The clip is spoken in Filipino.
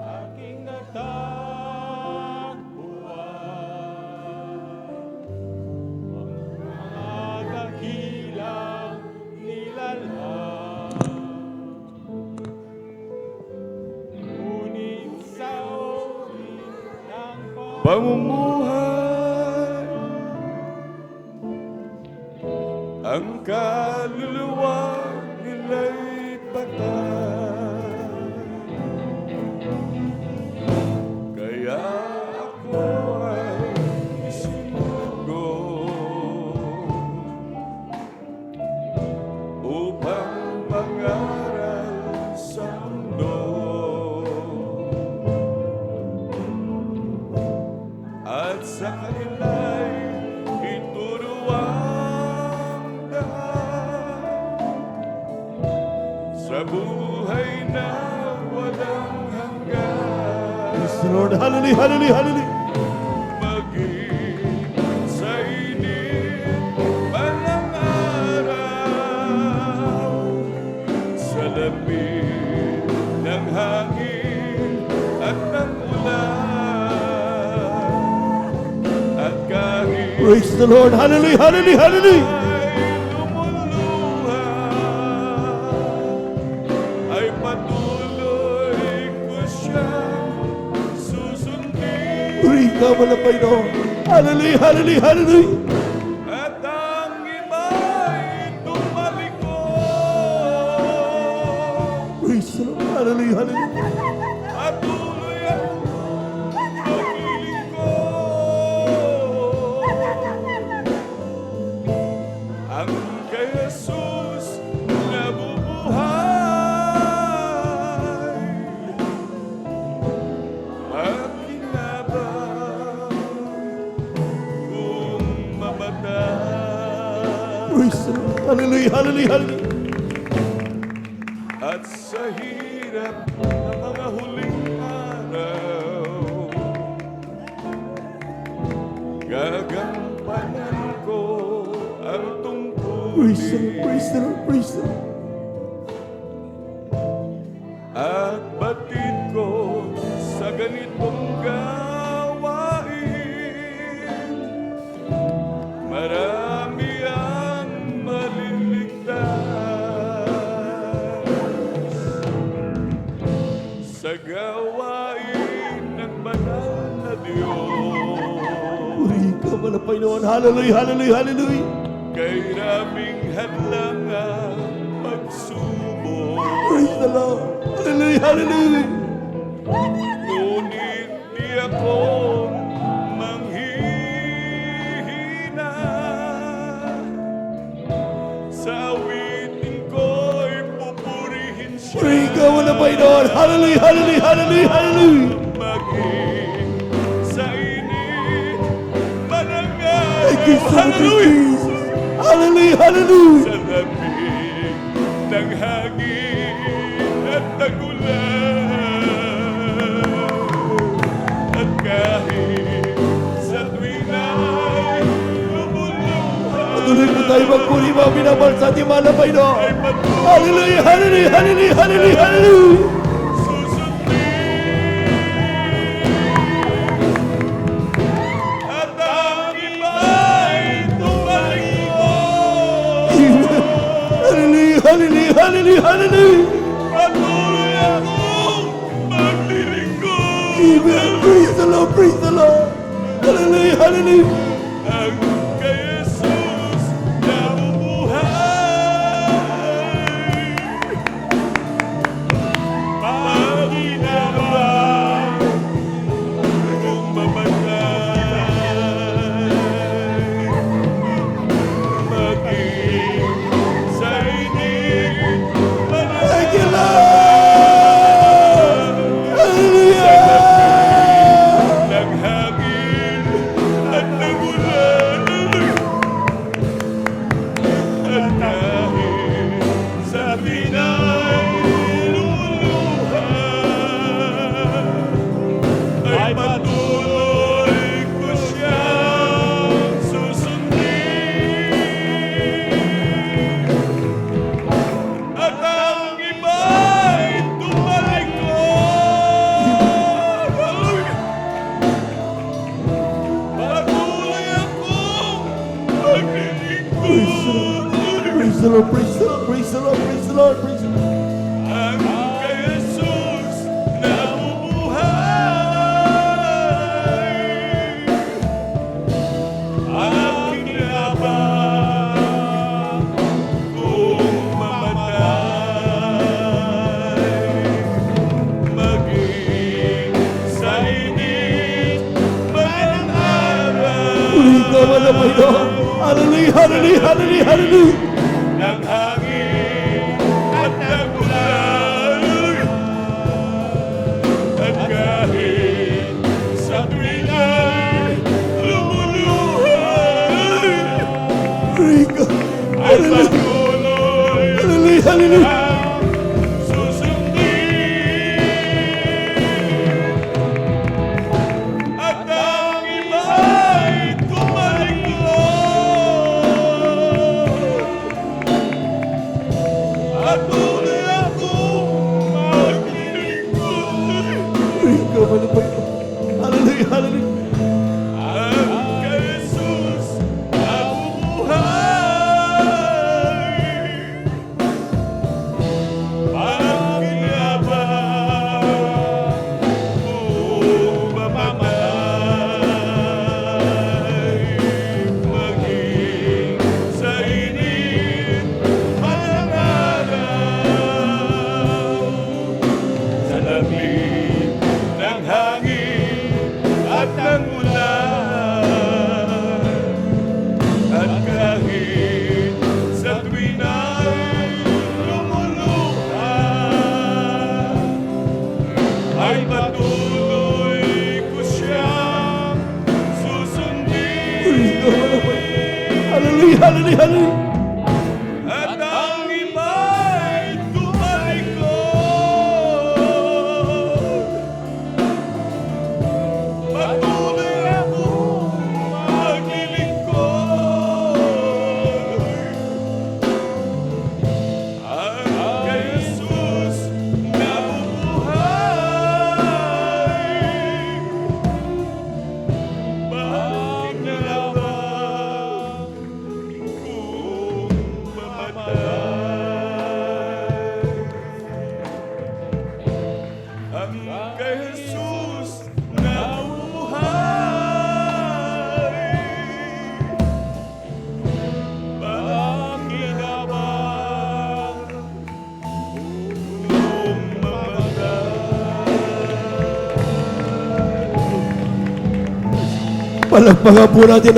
Aking nagtabuhay, ang mga dakilang nilalang. Ngunit sa uri ng pamumuhay, ang kaluluwa nila'y patay. Kaya ako ay isinugo upang mangaral sa mundo at sa kanila'y ituruan lahat sa buhay na walang hanggan. Yes, Lord. Hallelujah, hallelujah, hallelujah. Maging sa init palang araw, sa lamig ng hangin at ng ulan, at kahit Praise the Lord. Hallelujah, hallelujah, hallelujah. ay lumuluha, ay patuloy ko siyang susundin. Rika malapay no. Hallelujah, hallelujah, hallelujah. At ang iba'y tumalikod, Praise the Lord. Hallelujah, hallelujah. patuloy akong maglilingkod. Ang kay Jesus nabubuhay, makinabang kung mamatay. Praise the Lord. Hallelujah, hallelujah, hallelujah. At sa hirap ng mga huling araw, gagampanan ko ang Praise the Lord, tungkulin praise the Lord, praise the Lord. at batid ko sa ganitong gawain. Marami ang maliligtas sa gawain ng banal na Diyos. Rika malapay no. Hallelujah, hallelujah, hallelujah. Kay raming hadlangan pagsubok, Praise the Lord. Hallelujah, hallelujah. ngunit di ako manghihina. Sa awitin ko'y pupurihin siya. Rika malapay no. Hallelujah, hallelujah, hallelujah, hallelujah. Maging sa init manangaw. Thank you so much, Hallelujah! Jesus. Hallelujah, hallelujah. Sa lamig ng hangin at ng ulan, at kahit sa tuwing ay lumuluha, Patuloy po tayo magpuri mga minamahal sa ating malapay no. ay patuloy Hallelujah, hallelujah, hallelujah, hallelujah, hallelujah. susundin. At ang iba'y tumalikod, Hallelujah, hallelujah, hallelujah, hallelujah. patuloy akong maglilingkod. Amen. Praise the Lord, praise the Lord. Hallelujah, hallelujah. Ang kay Jesus nabubuhay, makinabang kung mamatay, maging sa init Thank you, Lord. sa Hallelujah. lamig ng hangin at ng Praise the Lord, praise the Lord, praise the Lord. Ang kay Jesus nabubuhay, aking laban kung mamatay, maging sa init man ang araw. Purihin ka man ang Panginoon. Hallelujah, hallelujah, hallelujah, hallelujah. Ng hangin at ng ulan, at kahit sa tuwing ay lumuluhay, Purihin ka. ay patuloy Hallelujah, hallelujah. ang susundin, at ang iba'y tumalikod, at tunay akong maglilingkod. Purihin ka man ang Panginoon. Hallelujah, hallelujah. Ang kay Jesus nabubuhay, ang kinabang kung mamamatay, maging sa init man ang araw, sa lamig ng hangin at ng ulan, at kahit sa tuwing ay lumuluhan, ay patuloy ko siyang Purihin ka man ang Panginoon. susundin, Hallelujah, hallelujah, hallelujah. at ang iba'y tumalikod, patuloy akong maglilingkod. Ang kay Jesus nabubuhay, bakit nalaman kung mamatay? Ang kay Jesus nabubuhay, bakit nalaman kung mamatay? Palagpagan po natin